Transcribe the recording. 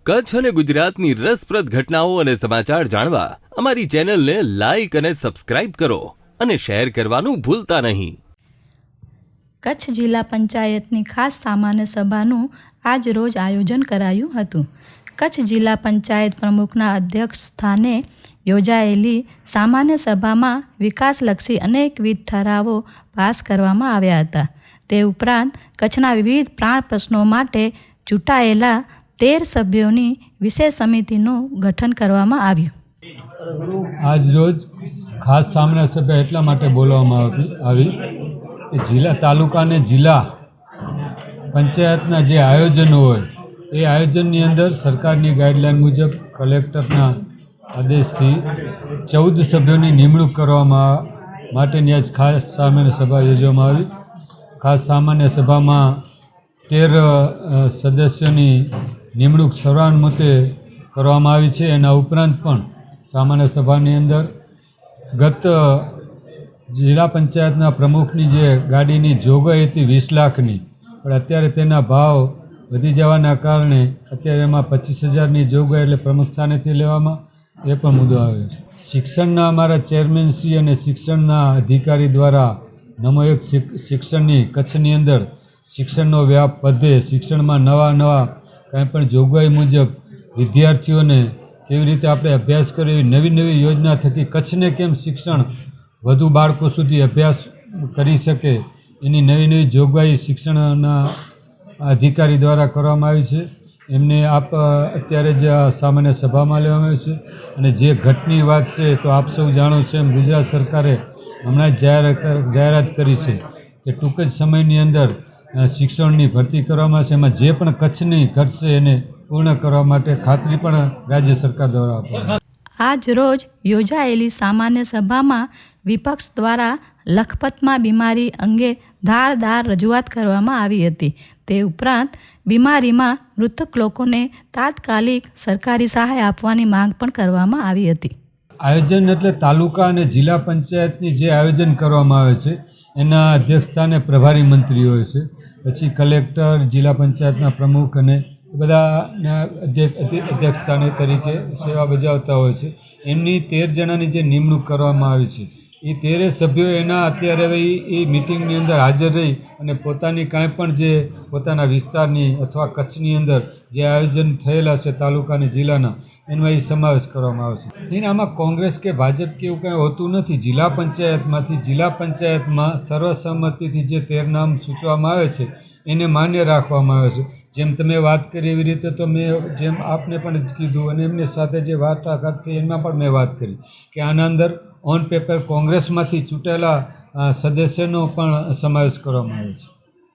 કચ્છ અને ગુજરાતની રસપ્રદ ઘટનાઓ અને સમાચાર જાણવા અમારી ચેનલને લાઇક અને સબસ્ક્રાઇબ કરો અને શેર કરવાનું ભૂલતા નહીં. કચ્છ જિલ્લા પંચાયતની ખાસ સામાન્ય સભાનું આજ રોજ આયોજન કરાયું હતું. કચ્છ જિલ્લા પંચાયત પ્રમુખના અધ્યક્ષ સ્થાને યોજાયેલી સામાન્ય સભામાં વિકાસલક્ષી અનેકવિધ ઠરાવો પાસ કરવામાં આવ્યા હતા. તે ઉપરાંત કચ્છના વિવિધ પ્રાણ પ્રશ્નો માટે ચૂંટાયેલા 13 સભ્યોની વિશેષ સમિતિનું ગઠન કરવામાં આવ્યું. આજ રોજ ખાસ સામાન્ય સભા એટલા માટે બોલાવવામાં આવી કે જિલ્લા તાલુકા અને જિલ્લા પંચાયતના જે આયોજનો હોય એ આયોજનની અંદર સરકારની ગાઈડલાઈન મુજબ કલેક્ટરના આદેશથી 14 સભ્યોની નિમણૂક કરવામાં માટેની આજ ખાસ સામાન્ય સભા યોજવામાં આવી. ખાસ સામાન્ય સભામાં 13 સદસ્યોની નિમણૂક સર્વાનુમતે કરવામાં આવી છે. એના ઉપરાંત પણ સામાન્ય સભાની અંદર ગત જિલ્લા પંચાયતના પ્રમુખની જે ગાડીની જોગવાઈ હતી 20 લાખની, પણ અત્યારે તેના ભાવ વધી જવાના કારણે અત્યારે એમાં 25,000ની જોગવાઈ એટલે પ્રમુખ સ્થાનેથી લેવામાં એ પણ મુદ્દો આવ્યો છે. શિક્ષણના અમારા ચેરમેનશ્રી અને શિક્ષણના અધિકારી દ્વારા નમો એક શિક્ષણની કચ્છની અંદર શિક્ષણનો વ્યાપ વધે, શિક્ષણમાં નવા કાંઈ પણ જોગવાઈ મુજબ વિદ્યાર્થીઓને કેવી રીતે આપણે અભ્યાસ કરીએ, નવી યોજના થકી કચ્છને કેમ શિક્ષણ વધુ બાળકો સુધી અભ્યાસ કરી શકે એની નવી જોગવાઈ શિક્ષણના અધિકારી દ્વારા કરવામાં આવી છે. એમને અત્યારે જ સામાન્ય સભામાં લેવામાં આવી છે. અને જે ઘટની વાત છે તો આપ સૌ જાણો છો એમ ગુજરાત સરકારે હમણાં જ જાહેરાત કરી છે કે ટૂંક જ સમયની અંદર શિક્ષણની ભરતી કરવામાં છે. એમાં જે પણ કચ્છની ઘટશે એને પૂર્ણ કરવા માટે ખાતરી પણ રાજ્ય સરકાર દ્વારા આપવામાં. આજ રોજ યોજાયેલી સામાન્ય સભામાં વિપક્ષ દ્વારા લખપતમાં બીમારી અંગે ધારદાર રજૂઆત કરવામાં આવી હતી. તે ઉપરાંત બીમારીમાં મૃતક લોકોને તાત્કાલિક સરકારી સહાય આપવાની માંગ પણ કરવામાં આવી હતી. આયોજન એટલે તાલુકા અને જિલ્લા પંચાયતની જે આયોજન કરવામાં આવે છે એના અધ્યક્ષસ્થાને પ્રભારી મંત્રી હોય છે. પછી કલેક્ટર, જિલ્લા પંચાયતના પ્રમુખ અને બધાના અધ્યક્ષસ્થાને તરીકે સેવા બજાવતા હોય છે. એમની 13 જણાની જે નિમણૂક કરવામાં આવી છે એ 13 સભ્યો એના અત્યારે હવે એ મિટિંગની અંદર હાજર રહી અને પોતાની કાંઈ પણ જે પોતાના વિસ્તારની અથવા કચ્છની અંદર જે આયોજન થયેલા છે તાલુકા અને જિલ્લાના એમાં એ સમાવેશ કરવામાં આવશે. એને આમાં કોંગ્રેસ કે ભાજપ કે એવું કાંઈ હોતું નથી. જિલ્લા પંચાયતમાં સર્વસંમતિથી જે 13 નામ સૂચવવામાં આવે છે એને માન્ય રાખવામાં આવે છે. જેમ તમે વાત કરી એવી રીતે તો મેં જેમ આપને પણ કીધું અને એમની સાથે જે વાર્તાઘાત થઈ એમાં પણ મેં વાત કરી કે આના અંદર ઓન પેપર કોંગ્રેસમાંથી ચૂંટેલા સદસ્યનો પણ સમાવેશ કરવામાં આવે છે.